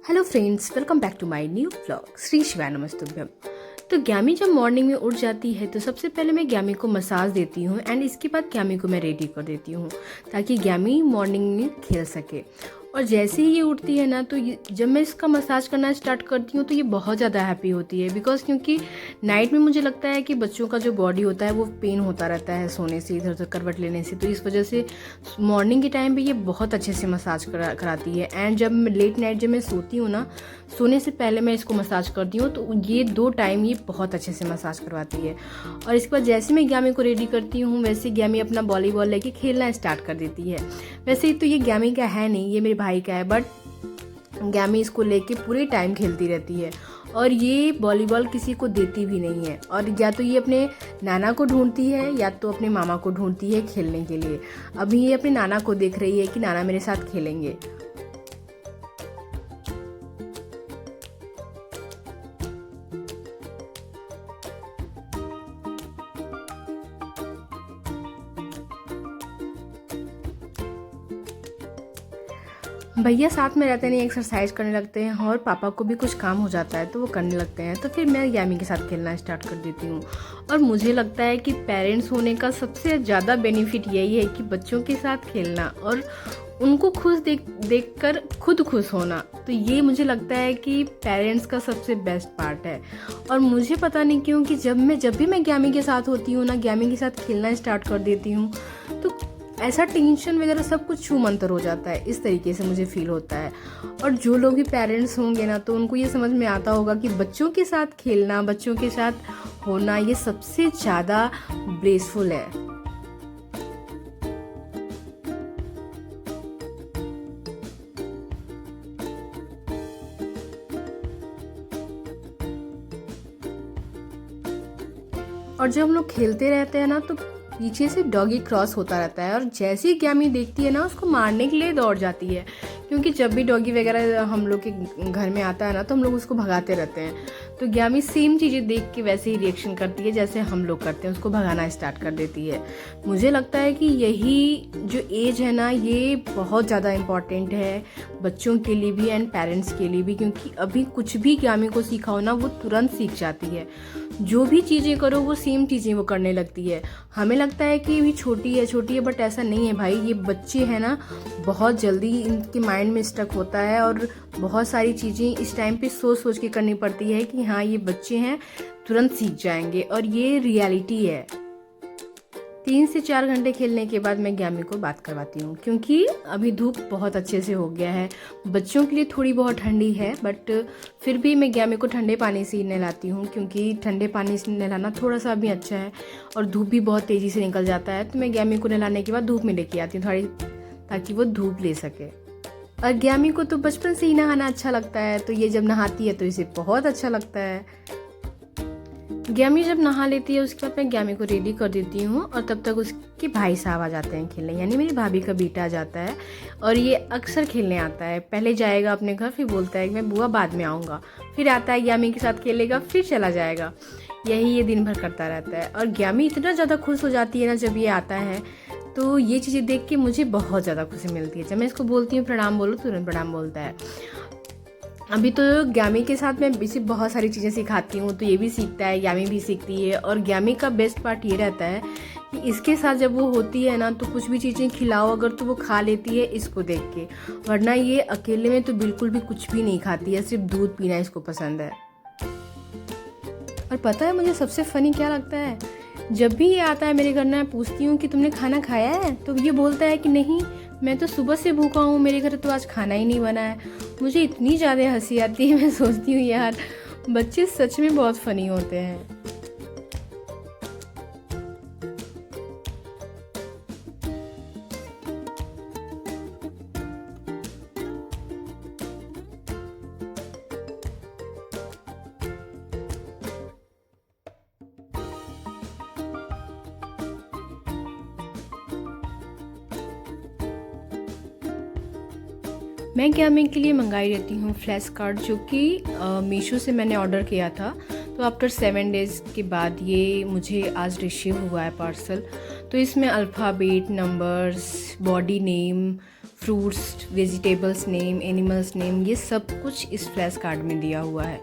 Hello friends, welcome back to my new vlog. श्री शिवाय नमस्तुभ्यम। तो ग्यामी जब मॉर्निंग में उठ जाती है तो सबसे पहले मैं ग्यामी को मसाज देती हूँ एंड इसके बाद ग्यामी को मैं रेडी कर देती हूँ ताकि ग्यामी मॉर्निंग में खेल सके। और जैसे ही ये उठती है ना तो जब मैं इसका मसाज करना स्टार्ट करती हूँ तो ये बहुत ज़्यादा हैप्पी होती है क्योंकि नाइट में मुझे लगता है कि बच्चों का जो बॉडी होता है वो पेन होता रहता है सोने से, इधर उधर करवट लेने से, तो इस वजह से मॉर्निंग के टाइम पे ये बहुत अच्छे से मसाज कराती है। एंड जब लेट नाइट जब मैं सोती हूँ ना, सोने से पहले मैं इसको मसाज करती हूँ तो ये 2 टाइम ये बहुत अच्छे से मसाज करवाती है। और इसके बाद जैसे मैं ग्यामी को रेडी करती हूँ वैसे ग्यामी अपना वॉलीबॉल लेके खेलना स्टार्ट कर देती है। वैसे ही तो ये ग्यामी का है नहीं, ये मेरे भाई का है, बट ग्यामी इसको लेके पूरे टाइम खेलती रहती है और ये वॉलीबॉल किसी को देती भी नहीं है। और या तो ये अपने नाना को ढूंढती है या तो अपने मामा को ढूंढती है खेलने के लिए। अभी ये अपने नाना को देख रही है कि नाना मेरे साथ खेलेंगे। भैया साथ में रहते नहीं, एक्सरसाइज करने लगते हैं और पापा को भी कुछ काम हो जाता है तो वो करने लगते हैं, तो फिर मैं ग्यामी के साथ खेलना स्टार्ट कर देती हूँ। और मुझे लगता है कि पेरेंट्स होने का सबसे ज़्यादा बेनिफिट यही है कि बच्चों के साथ खेलना और उनको खुश देख कर खुद खुश होना। तो ये मुझे लगता है कि पेरेंट्स का सबसे बेस्ट पार्ट है। और मुझे पता नहीं क्यों कि जब भी मैं ग्यामी के साथ होती हूँ ना, ग्यामी के साथ खेलना स्टार्ट कर देती हूँ तो ऐसा टेंशन वगैरह सब कुछ छू मंतर हो जाता है। इस तरीके से मुझे फील होता है। और जो लोग भी पेरेंट्स होंगे ना तो उनको ये समझ में आता होगा कि बच्चों के साथ खेलना, बच्चों के साथ होना ये सबसे ज़्यादा ब्लेसफुल है। और जब हम लोग खेलते रहते हैं ना तो पीछे से डॉगी क्रॉस होता रहता है और जैसे ही ग्यामी देखती है ना उसको मारने के लिए दौड़ जाती है, क्योंकि जब भी डॉगी वगैरह हम लोग के घर में आता है ना तो हम लोग उसको भगाते रहते हैं। तो ग्यामी सेम चीज़ें देख के वैसे ही रिएक्शन करती है जैसे हम लोग करते हैं, उसको भगाना स्टार्ट कर देती है। मुझे लगता है कि यही जो एज है ना ये बहुत ज़्यादा इम्पॉर्टेंट है बच्चों के लिए भी एंड पेरेंट्स के लिए भी, क्योंकि अभी कुछ भी ग्यामी को सिखाओ ना वो तुरंत सीख जाती है। जो भी चीज़ें करो वो सेम चीज़ें वो करने लगती है। हमें लगता है कि भी छोटी है बट ऐसा नहीं है भाई। ये बच्चे हैं ना, बहुत जल्दी इनके माइंड में स्टक होता है और बहुत सारी चीज़ें इस टाइम पे सोच के करनी पड़ती है कि हाँ ये बच्चे हैं, तुरंत सीख जाएंगे। और ये रियलिटी है। 3 से 4 घंटे खेलने के बाद मैं ग्यामी को बात करवाती हूँ, क्योंकि अभी धूप बहुत अच्छे से हो गया है। बच्चों के लिए थोड़ी बहुत ठंडी है बट फिर भी मैं ग्यामी को ठंडे पानी से ही नहलाती हूँ, क्योंकि ठंडे पानी से नहलाना थोड़ा सा भी अच्छा है। और धूप भी बहुत तेज़ी से निकल जाता है तो मैं ग्यामी को नहलाने के बाद धूप में लेके आती हूँ थोड़ी, ताकि वो धूप ले सके। और ग्यामी को तो बचपन से ही नहाना अच्छा लगता है, तो ये जब नहाती है तो इसे बहुत अच्छा लगता है। ग्यामी जब नहा लेती है उसके बाद मैं ग्यामी को रेडी कर देती हूँ और तब तक उसके भाई साहब आ जाते हैं खेलने, यानी मेरी भाभी का बेटा आ जाता है। और ये अक्सर खेलने आता है, पहले जाएगा अपने घर, फिर बोलता है कि मैं बुआ बाद में आऊँगा, फिर आता है ग्यामी के साथ खेलेगा, फिर चला जाएगा। यही ये दिन भर करता रहता है। और ग्यामी इतना ज़्यादा खुश हो जाती है ना जब ये आता है, तो ये चीज़ें देख के मुझे बहुत ज़्यादा खुशी मिलती है। जब मैं इसको बोलती हूँ प्रणाम बोलो, तुरंत प्रणाम बोलता है। अभी तो ग्यामी के साथ मैं इसे बहुत सारी चीज़ें सिखाती हूँ तो ये भी सीखता है, ग्यामी भी सीखती है। और ग्यामी का बेस्ट पार्ट ये रहता है कि इसके साथ जब वो होती है ना तो कुछ भी चीज़ें खिलाओ अगर तो वो खा लेती है इसको देख के, वरना ये अकेले में तो बिल्कुल भी कुछ भी नहीं खाती है, सिर्फ दूध पीना इसको पसंद है। और पता है मुझे सबसे फ़नी क्या लगता है, जब भी ये आता है मेरे घर में, मैं पूछती हूँ कि तुमने खाना खाया है, तो ये बोलता है कि नहीं, मैं तो सुबह से भूखा हूँ, मेरे घर तो आज खाना ही नहीं बना है। मुझे इतनी ज़्यादा हंसी आती है, मैं सोचती हूँ यार बच्चे सच में बहुत फ़नी होते हैं। मैं ग्यामी के लिए मंगाई रहती हूँ फ्लैश कार्ड, जो कि मीशो से मैंने ऑर्डर किया था। तो आफ्टर 7 डेज़ के बाद ये मुझे आज रिसीव हुआ है पार्सल। तो इसमें alphabet, numbers, body name, fruits, vegetables name, animals name, ये सब कुछ इस फ्लैश कार्ड में दिया हुआ है।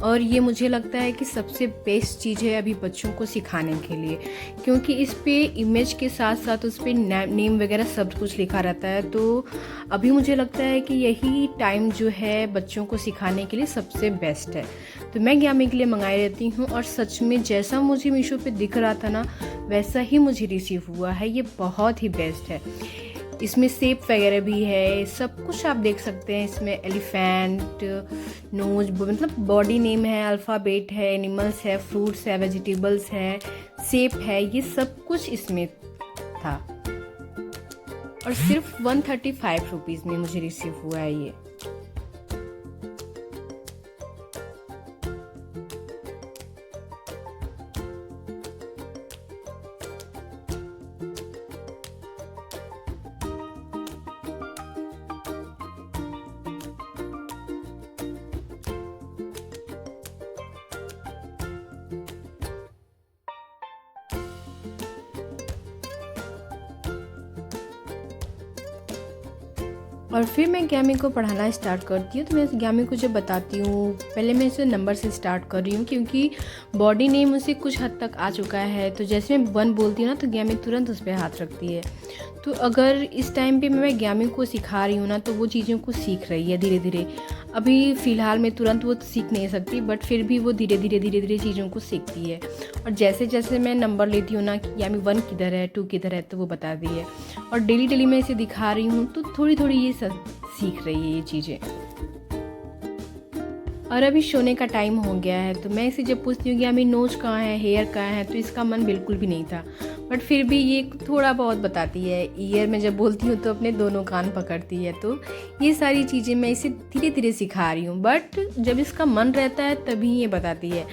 और ये मुझे लगता है कि सबसे बेस्ट चीज़ है अभी बच्चों को सिखाने के लिए, क्योंकि इस पे इमेज के साथ साथ उस पर नेम वगैरह सब कुछ लिखा रहता है। तो अभी मुझे लगता है कि यही टाइम जो है बच्चों को सिखाने के लिए सबसे बेस्ट है। तो मैं ग्यामी के लिए मंगाई रहती हूँ, और सच में जैसा मुझे मीशो पे दिख रहा था ना, वैसा ही मुझे रिसीव हुआ है। ये बहुत ही बेस्ट है। इसमें सेप वगैरह भी है, सब कुछ आप देख सकते हैं। इसमें एलिफेंट, नोज, मतलब बॉडी नेम है, अल्फ़ाबेट है, एनिमल्स है, फ्रूट्स है, वेजिटेबल्स है, सेप है, ये सब कुछ इसमें था। और सिर्फ 135 रुपीज़ में मुझे रिसीव हुआ है ये। और फिर मैं ग्यामी को पढ़ाना स्टार्ट करती हूँ। तो मैं ग्यामी को जब बताती हूँ, पहले मैं इसे नंबर से स्टार्ट कर रही हूँ, क्योंकि बॉडी नेम उसे कुछ हद तक आ चुका है। तो जैसे मैं 1 बोलती हूँ ना, तो ग्यामी तुरंत उस पर हाथ रखती है। तो अगर इस टाइम पे मैं ग्यामी को सिखा रही हूँ ना, तो वो चीज़ों को सीख रही है धीरे धीरे। अभी फ़िलहाल में तुरंत वो सीख नहीं सकती, बट फिर भी वो धीरे धीरे चीज़ों को सीखती है। और जैसे जैसे मैं नंबर लेती हूँ ना कि ग्यामी 1 किधर है, 2 किधर है, तो वो बताती है। और डेली मैं इसे दिखा रही हूँ, तो थोड़ी ये सब सीख रही है ये चीज़ें। और अभी सोने का टाइम हो गया है, तो मैं इसे जब पूछती हूँ कि ग्यामी नोज कहाँ है, हेयर कहाँ है, तो इसका मन बिल्कुल भी नहीं था। बट फिर भी ये थोड़ा बहुत बताती है। ईयर में जब बोलती हूँ तो अपने दोनों कान पकड़ती है। तो ये सारी चीज़ें मैं इसे धीरे सिखा रही हूँ, बट जब इसका मन रहता है तभी ये बताती है।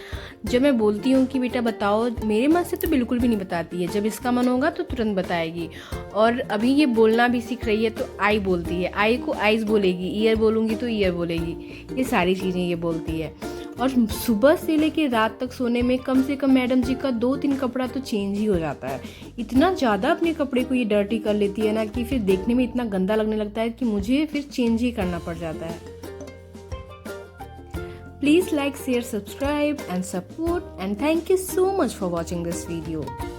जब मैं बोलती हूँ कि बेटा बताओ, मेरे मन से तो बिल्कुल भी नहीं बताती है। जब इसका मन होगा तो तुरंत बताएगी। और अभी ये बोलना भी सीख रही है, तो आई बोलती है, आई को आइज़ बोलेगी, ईयर बोलूँगी तो ईयर बोलेगी। ये सारी चीज़ें ये बोलती है। और सुबह से लेके रात तक सोने में कम से कम मैडम जी का 2-3 कपड़ा तो चेंज ही हो जाता है। इतना ज़्यादा अपने कपड़े को ये डर्टी कर लेती है ना, कि फिर देखने में इतना गंदा लगने लगता है कि मुझे फिर चेंज ही करना पड़ जाता है। Please like, share, subscribe and support, and thank you so much for watching this video.